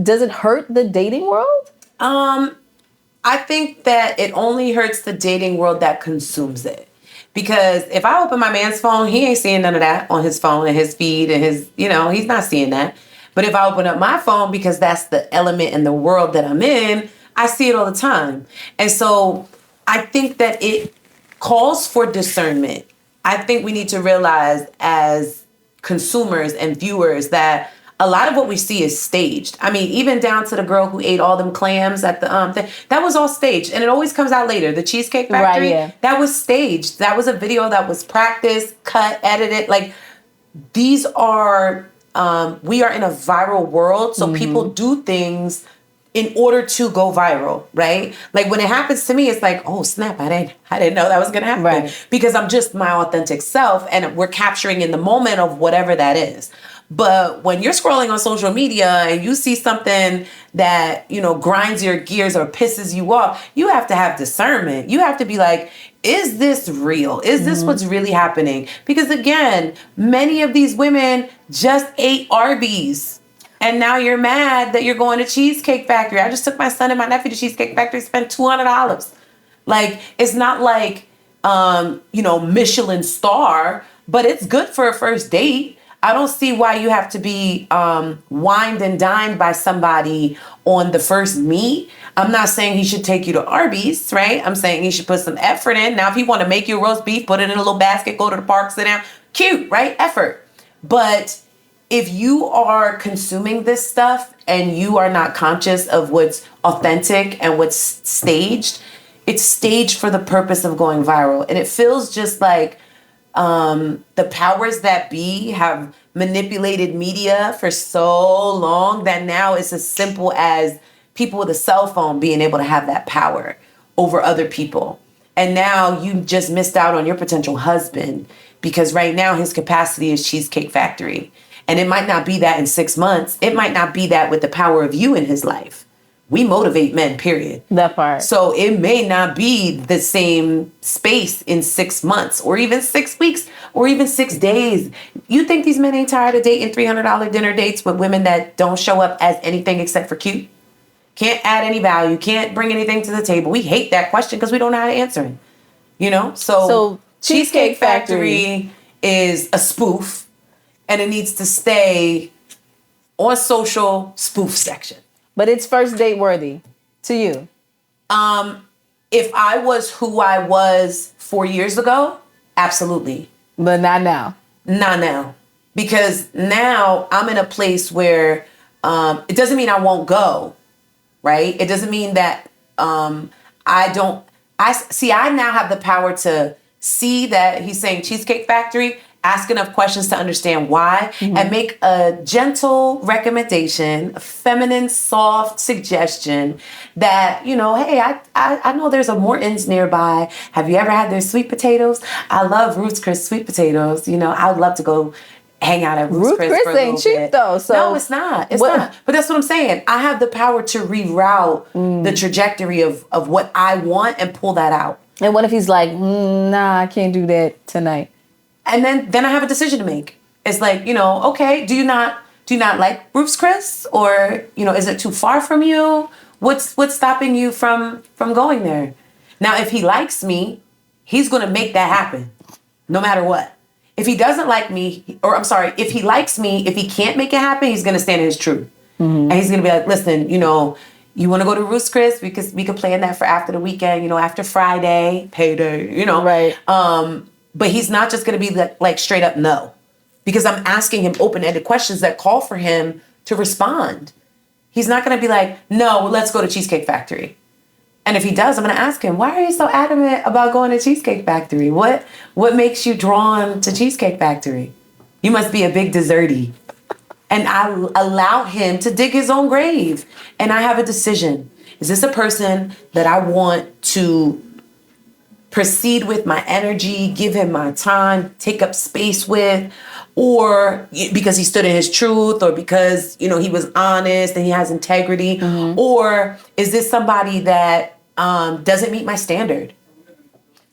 Speaker 1: Does it hurt the dating world?
Speaker 2: I think that it only hurts the dating world that consumes it. Because if I open my man's phone, he ain't seeing none of that on his phone and his feed and his, he's not seeing that. But if I open up my phone, because that's the element in the world that I'm in, I see it all the time. And so I think that it calls for discernment. I think we need to realize as consumers and viewers that a lot of what we see is staged. I mean, even down to the girl who ate all them clams at the thing, that was all staged, and it always comes out later. The Cheesecake Factory, that was staged. That was a video that was practiced, cut, edited. These are we are in a viral world, so people do things in order to go viral, right? When it happens to me, it's like, oh snap, I didn't know that was gonna happen, because I'm just my authentic self, and we're capturing in the moment of whatever that is. But when you're scrolling on social media and you see something that, grinds your gears or pisses you off, you have to have discernment. You have to be like, is this real? Is this what's really happening? Because again, many of these women just ate Arby's. And now you're mad that you're going to Cheesecake Factory. I just took my son and my nephew to Cheesecake Factory, spent $200. It's not Michelin star, but it's good for a first date. I don't see why you have to be wined and dined by somebody on the first meet. I'm not saying he should take you to Arby's, right? I'm saying he should put some effort in. Now, if he want to make you roast beef, put it in a little basket, go to the park, sit down. Cute, right? Effort. But if you are consuming this stuff and you are not conscious of what's authentic and what's staged, it's staged for the purpose of going viral. And it feels just like the powers that be have manipulated media for so long that now it's as simple as people with a cell phone being able to have that power over other people. And now you just missed out on your potential husband, because right now his capacity is Cheesecake Factory. And it might not be that in 6 months. It might not be that with the power of you in his life. We motivate men, period.
Speaker 1: That part.
Speaker 2: So it may not be the same space in 6 months or even 6 weeks or even 6 days. You think these men ain't tired of dating $300 dinner dates with women that don't show up as anything except for cute? Can't add any value, can't bring anything to the table. We hate that question because we don't know how to answer it. So Cheesecake Factory is a spoof, and it needs to stay on social spoof section.
Speaker 1: But it's first date worthy to you.
Speaker 2: If I was who I was 4 years ago, absolutely.
Speaker 1: But not now.
Speaker 2: Not now. because now I'm in a place where it doesn't mean I won't go, right? It doesn't mean that I don't. I now have the power to see that he's saying Cheesecake Factory, ask enough questions to understand why, and make a gentle recommendation, a feminine, soft suggestion that, you know, hey, I know there's a Morton's nearby. Have you ever had their sweet potatoes? I love Ruth's Chris sweet potatoes. You know, I would love to go hang out at Ruth's Chris for a
Speaker 1: ain't
Speaker 2: little
Speaker 1: cheap
Speaker 2: bit.
Speaker 1: though. So
Speaker 2: no, it's not. It's not. But that's what I'm saying. I have the power to reroute the trajectory of what I want and pull that out.
Speaker 1: And what if he's like, nah, I can't do that tonight?
Speaker 2: And then I have a decision to make. It's like, you know, okay, do you not like Ruth's Chris, or, you know, is it too far from you? What's stopping you from going there? Now, if he likes me, he's going to make that happen, no matter what. If he doesn't like me, or I'm sorry, if he likes me, if he can't make it happen, he's going to stand in his truth. And he's going to be like, listen, you know, you want to go to Ruth's Chris? We could plan that for after the weekend, you know, after Friday, payday, you know.
Speaker 1: Right.
Speaker 2: But he's not just going to be like straight up no, because I'm asking him open-ended questions that call for him to respond. He's not going to be like, no, let's go to Cheesecake Factory. And if he does, I'm going to ask him, why are you so adamant about going to Cheesecake Factory? What makes you drawn to Cheesecake Factory? You must be a big dessertie. And I allow him to dig his own grave. And I have a decision. Is this a person that I want to proceed with my energy, give him my time, take up space with, or because he stood in his truth, or because, you know, he was honest and he has integrity, or is this somebody that doesn't meet my standard?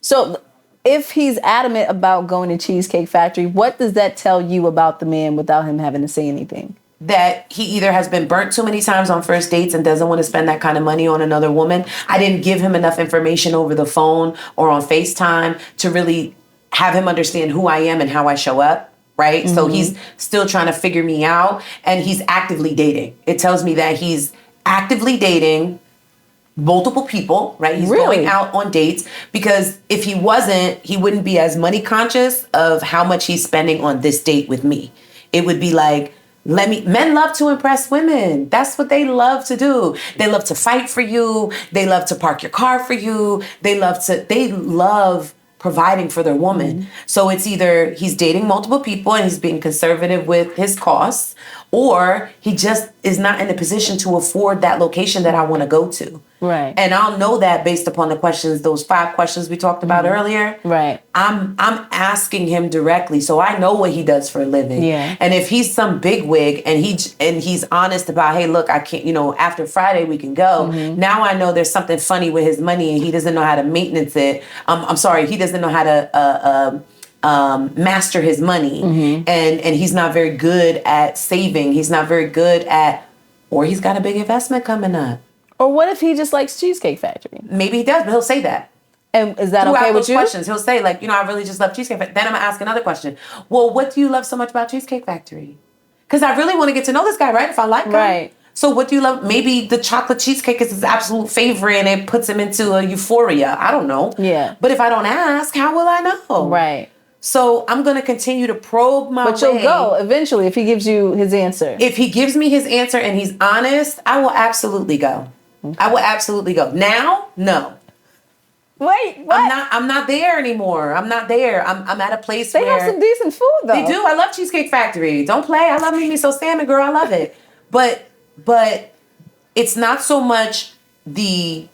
Speaker 1: So if he's adamant about going to Cheesecake Factory, what does that tell you about the man without him having to say anything?
Speaker 2: That he either has been burnt too many times on first dates and doesn't want to spend that kind of money on another woman. I didn't give him enough information over the phone or on FaceTime to really have him understand who I am and how I show up, right? So he's still trying to figure me out, and he's actively dating. It tells me that he's actively dating multiple people, right? He's going out on dates, because if he wasn't, he wouldn't be as money conscious of how much he's spending on this date with me. It would be like, men love to impress women. That's what they love to do. They love to fight for you. They love to park your car for you. They love providing for their woman. So it's either he's dating multiple people and he's being conservative with his costs, or he just is not in a position to afford that location that I want to go to.
Speaker 1: Right.
Speaker 2: And I'll know that based upon the questions, those 5 questions we talked about earlier.
Speaker 1: Right.
Speaker 2: I'm asking him directly, so I know what he does for a living.
Speaker 1: Yeah.
Speaker 2: And if he's some bigwig and he's honest about, hey, look, I can't, you know, after Friday we can go. Now I know there's something funny with his money and he doesn't know how to maintenance it. I'm sorry, he doesn't know how to master his money, and he's not very good at saving. He's not very good at, or he's got a big investment coming up.
Speaker 1: Or what if he just likes Cheesecake Factory?
Speaker 2: Maybe he does, but he'll say that.
Speaker 1: And is that
Speaker 2: Throughout
Speaker 1: okay with
Speaker 2: those
Speaker 1: you?
Speaker 2: questions, he'll say, like, you know, I really just love Cheesecake Factory. Then I'm gonna ask another question. Well, what do you love so much about Cheesecake Factory? Because I really want to get to know this guy, right? If I like him.
Speaker 1: Right.
Speaker 2: So what do you love? Maybe the chocolate cheesecake is his absolute favorite and it puts him into a euphoria. I don't know.
Speaker 1: Yeah.
Speaker 2: But if I don't ask, how will I know?
Speaker 1: Right.
Speaker 2: So I'm going to continue to probe my way.
Speaker 1: But you'll go eventually if he gives you his answer.
Speaker 2: If he gives me his answer and he's honest, I will absolutely go. I will absolutely go. Now, no.
Speaker 1: Wait, what?
Speaker 2: I'm not there anymore. I'm not there. I'm at a place
Speaker 1: They
Speaker 2: where
Speaker 1: have some decent food though.
Speaker 2: they do. I love Cheesecake Factory. Don't play. I love me so salmon, girl. I love it. But it's not so much the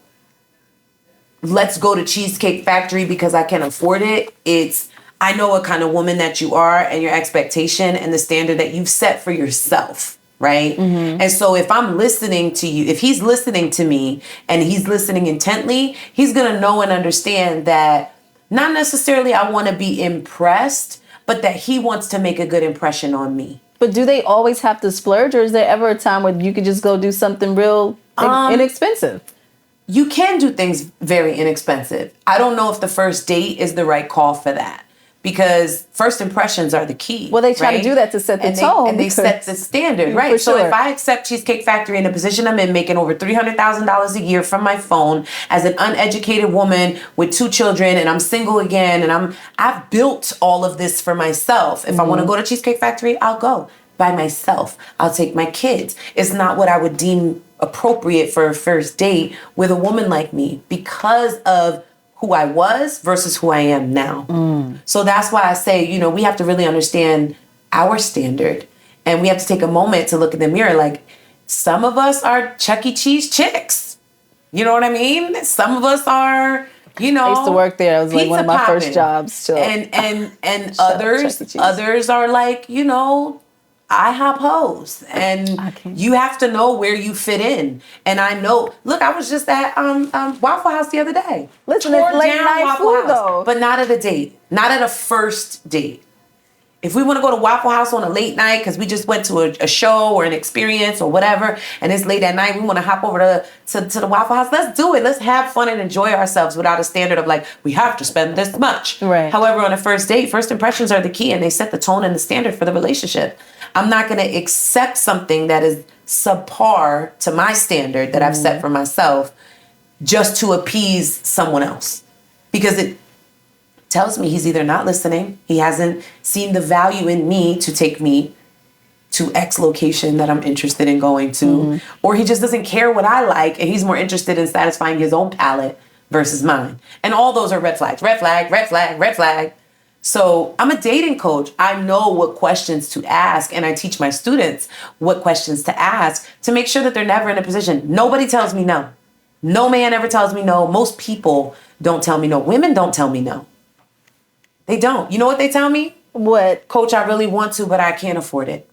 Speaker 2: let's go to Cheesecake Factory because I can afford it. It's I know what kind of woman that you are and your expectation and the standard that you've set for yourself. Right. And so if I'm listening to you, if he's listening to me and he's listening intently, he's going to know and understand that not necessarily I want to be impressed, but that he wants to make a good impression on me.
Speaker 1: But do they always have to splurge, or is there ever a time where you could just go do something real inexpensive?
Speaker 2: You can do things very inexpensive. I don't know if the first date is the right call for that. because first impressions are the key.
Speaker 1: Well, they try to
Speaker 2: right?
Speaker 1: do that to set the
Speaker 2: and
Speaker 1: tone.
Speaker 2: And they set the standard, right?
Speaker 1: For
Speaker 2: So
Speaker 1: sure.
Speaker 2: if I accept Cheesecake Factory in the position I'm in, making over $300,000 a year from my phone as an uneducated woman with 2 children, and I'm single again, and I've built all of this for myself. If I want to go to Cheesecake Factory, I'll go by myself. I'll take my kids. It's not what I would deem appropriate for a first date with a woman like me because of who I was versus who I am now. So that's why I say, we have to really understand our standard, and we have to take a moment to look in the mirror. Like, some of us are Chuck E. Cheese chicks. You know what I mean? Some of us are,
Speaker 1: I used to work there. It was like one of my first
Speaker 2: popping.
Speaker 1: jobs. Too.
Speaker 2: And
Speaker 1: Chuck E. Cheese.
Speaker 2: others are like, IHOP hoes, and you have to know where you fit in. And I know, look, I was just at Waffle House the other day.
Speaker 1: Listen,
Speaker 2: Tore
Speaker 1: it's late
Speaker 2: down
Speaker 1: night
Speaker 2: Waffle
Speaker 1: food,
Speaker 2: House,
Speaker 1: though.
Speaker 2: but not at a date, not at a first date. If we want to go to Waffle House on a late night because we just went to a show or an experience or whatever, and it's late at night, we want to hop over to the Waffle House, let's do it. Let's have fun and enjoy ourselves without a standard of like, we have to spend this much.
Speaker 1: Right.
Speaker 2: However, on a first date, first impressions are the key, and they set the tone and the standard for the relationship. I'm not going to accept something that is subpar to my standard that I've set for myself just to appease someone else, because it tells me he's either not listening, he hasn't seen the value in me to take me to X location that I'm interested in going to, or he just doesn't care what I like and he's more interested in satisfying his own palate versus mine. And all those are red flags. Red flag, red flag, red flag. So I'm a dating coach. I know what questions to ask, and I teach my students what questions to ask to make sure that they're never in a position. Nobody tells me no. No man ever tells me no. Most people don't tell me no. Women don't tell me no. They don't. You know what they tell me?
Speaker 1: What?
Speaker 2: Coach, I really want to, but I can't afford it.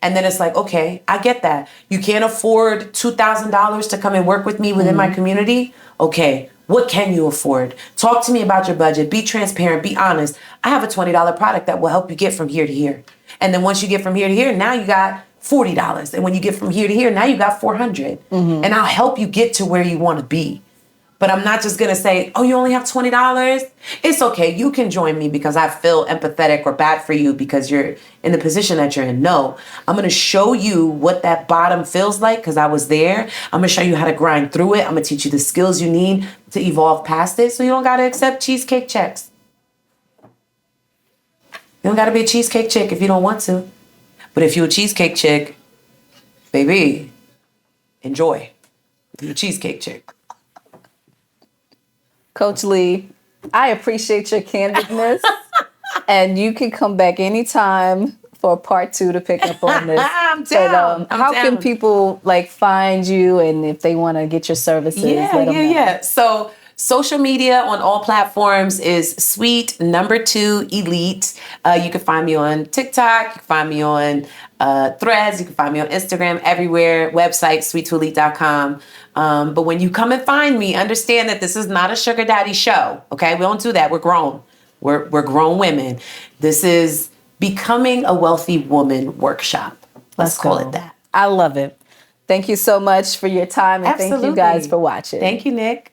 Speaker 2: And then it's like, okay, I get that. You can't afford $2,000 to come and work with me within my community? Okay, what can you afford? Talk to me about your budget. Be transparent. Be honest. I have a $20 product that will help you get from here to here. And then once you get from here to here, now you got $40. And when you get from here to here, now you got $400. And I'll help you get to where you want to be. But I'm not just going to say, oh, you only have $20? It's okay. You can join me because I feel empathetic or bad for you because you're in the position that you're in. No, I'm going to show you what that bottom feels like because I was there. I'm going to show you how to grind through it. I'm going to teach you the skills you need to evolve past it so you don't got to accept cheesecake checks. You don't got to be a cheesecake chick if you don't want to. But if you're a cheesecake chick, baby, enjoy. You're a cheesecake chick.
Speaker 1: Coach Lee, I appreciate your candidness, and you can come back anytime for part 2 to pick up on this.
Speaker 2: I'm down.
Speaker 1: How can people find you, and if they want to get your services?
Speaker 2: Yeah. So social media on all platforms is Sweet2 Elite. You can find me on TikTok. You can find me on Threads. You can find me on Instagram. Everywhere. Website sweet2elite.com. But when you come and find me, understand that this is not a sugar daddy show. Okay, we don't do that. We're grown. We're grown women. This is becoming a wealthy woman workshop. Let's call it that.
Speaker 1: I love it. Thank you so much for your time, and thank you guys for watching.
Speaker 2: Thank you, Nick.